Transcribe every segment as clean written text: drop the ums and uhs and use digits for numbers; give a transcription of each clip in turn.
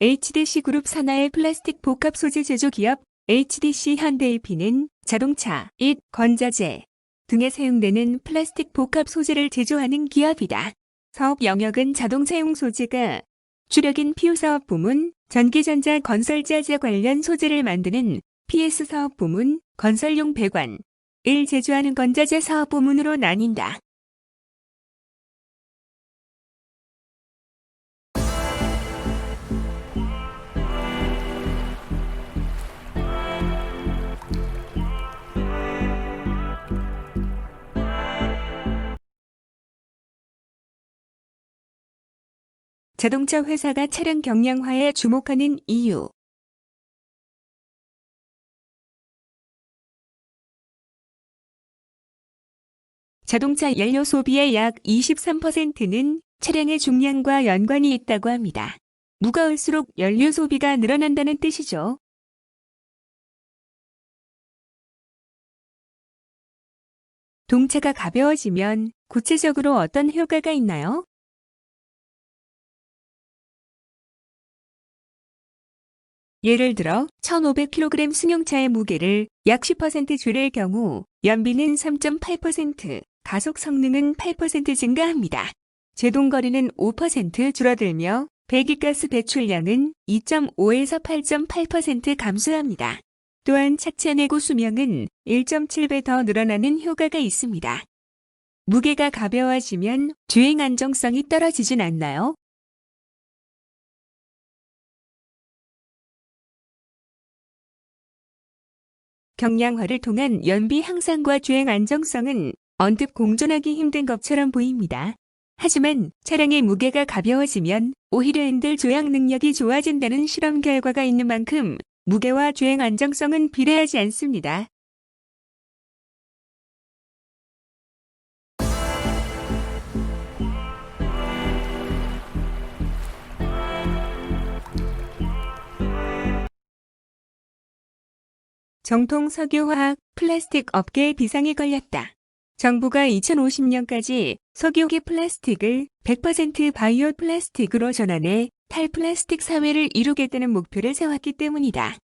HDC 그룹 산하의 플라스틱 복합 소재 제조 기업 HDC 현대AP는 자동차, 잇, 건자재 등에 사용되는 플라스틱 복합 소재를 제조하는 기업이다. 사업 영역은 자동차용 소재가 주력인 PU 사업 부문, 전기전자 건설자재 관련 소재를 만드는 PS 사업 부문, 건설용 배관을 제조하는 건자재 사업 부문으로 나뉜다. 자동차 회사가 차량 경량화에 주목하는 이유. 자동차 연료 소비의 약 23%는 차량의 중량과 연관이 있다고 합니다. 무거울수록 연료 소비가 늘어난다는 뜻이죠. 동차가 가벼워지면 구체적으로 어떤 효과가 있나요? 예를 들어 1,500kg 승용차의 무게를 약 10% 줄일 경우 연비는 3.8%, 가속 성능은 8% 증가합니다. 제동거리는 5% 줄어들며 배기가스 배출량은 2.5에서 8.8% 감소합니다. 또한 차체 내구 수명은 1.7배 더 늘어나는 효과가 있습니다. 무게가 가벼워지면 주행 안정성이 떨어지진 않나요? 경량화를 통한 연비 향상과 주행 안정성은 언뜻 공존하기 힘든 것처럼 보입니다. 하지만 차량의 무게가 가벼워지면 오히려 핸들 조향 능력이 좋아진다는 실험 결과가 있는 만큼 무게와 주행 안정성은 비례하지 않습니다. 정통 석유화학, 플라스틱 업계에 비상이 걸렸다. 정부가 2050년까지 석유계 플라스틱을 100% 바이오 플라스틱으로 전환해 탈플라스틱 사회를 이루겠다는 목표를 세웠기 때문이다.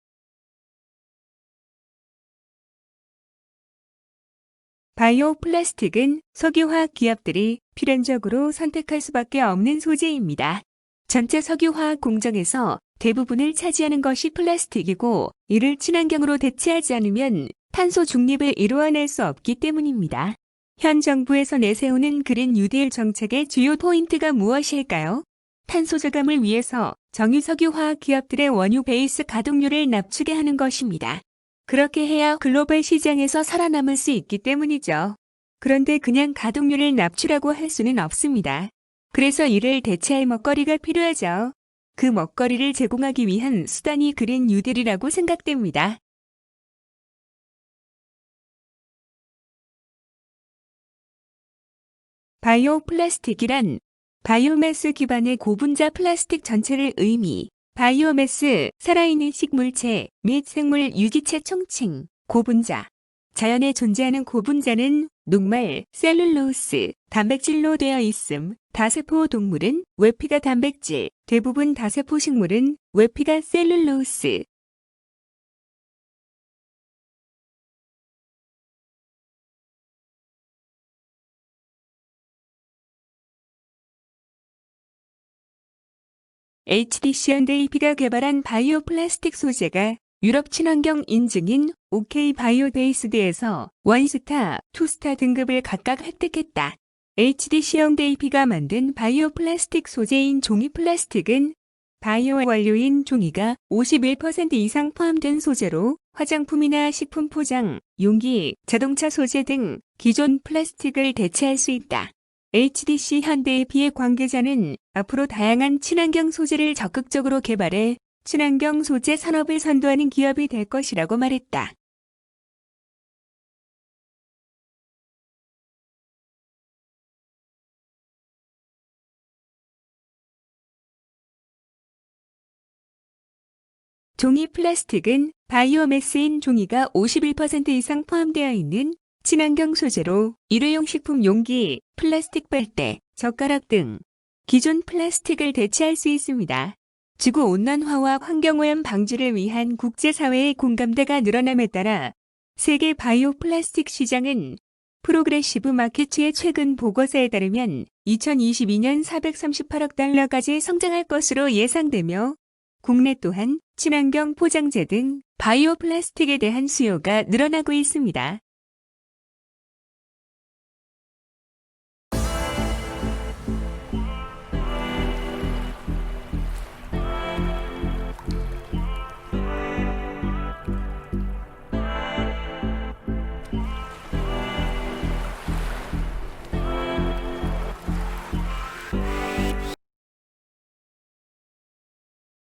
바이오 플라스틱은 석유화학 기업들이 필연적으로 선택할 수밖에 없는 소재입니다. 전체 석유화학 공정에서 대부분을 차지하는 것이 플라스틱이고 이를 친환경으로 대체하지 않으면 탄소 중립을 이루어낼 수 없기 때문입니다. 현 정부에서 내세우는 그린 뉴딜 정책의 주요 포인트가 무엇일까요? 탄소 저감을 위해서 정유석유화학 기업들의 원유 베이스 가동률을 낮추게 하는 것입니다. 그렇게 해야 글로벌 시장에서 살아남을 수 있기 때문이죠. 그런데 그냥 가동률을 낮추라고 할 수는 없습니다. 그래서 이를 대체할 먹거리가 필요하죠. 그 먹거리를 제공하기 위한 수단이 그린 뉴딜이라고 생각됩니다. 바이오 플라스틱이란 바이오매스 기반의 고분자 플라스틱 전체를 의미, 바이오매스, 살아있는 식물체 및 생물 유기체 총칭, 고분자. 자연에 존재하는 고분자는 녹말, 셀룰로스, 단백질로 되어 있음. 다세포 동물은 외피가 단백질, 대부분 다세포 식물은 외피가 셀룰로스. HDC 현대AP가 개발한 바이오 플라스틱 소재가 유럽 친환경 인증인 OK 바이오베이스드에서 1스타, 2스타 등급을 각각 획득했다. HDC 현대AP가 만든 바이오 플라스틱 소재인 종이 플라스틱은 바이오 원료인 종이가 51% 이상 포함된 소재로 화장품이나 식품 포장, 용기, 자동차 소재 등 기존 플라스틱을 대체할 수 있다. HDC 현대AP의 관계자는 앞으로 다양한 친환경 소재를 적극적으로 개발해 친환경 소재 산업을 선도하는 기업이 될 것이라고 말했다. 종이 플라스틱은 바이오매스인 종이가 51% 이상 포함되어 있는 친환경 소재로 일회용 식품 용기, 플라스틱 빨대, 젓가락 등 기존 플라스틱을 대체할 수 있습니다. 지구온난화와 환경오염 방지를 위한 국제사회의 공감대가 늘어남에 따라 세계 바이오 플라스틱 시장은 프로그레시브 마케츠의 최근 보고서에 따르면 2022년 438억 달러까지 성장할 것으로 예상되며 국내 또한 친환경 포장재 등 바이오 플라스틱에 대한 수요가 늘어나고 있습니다.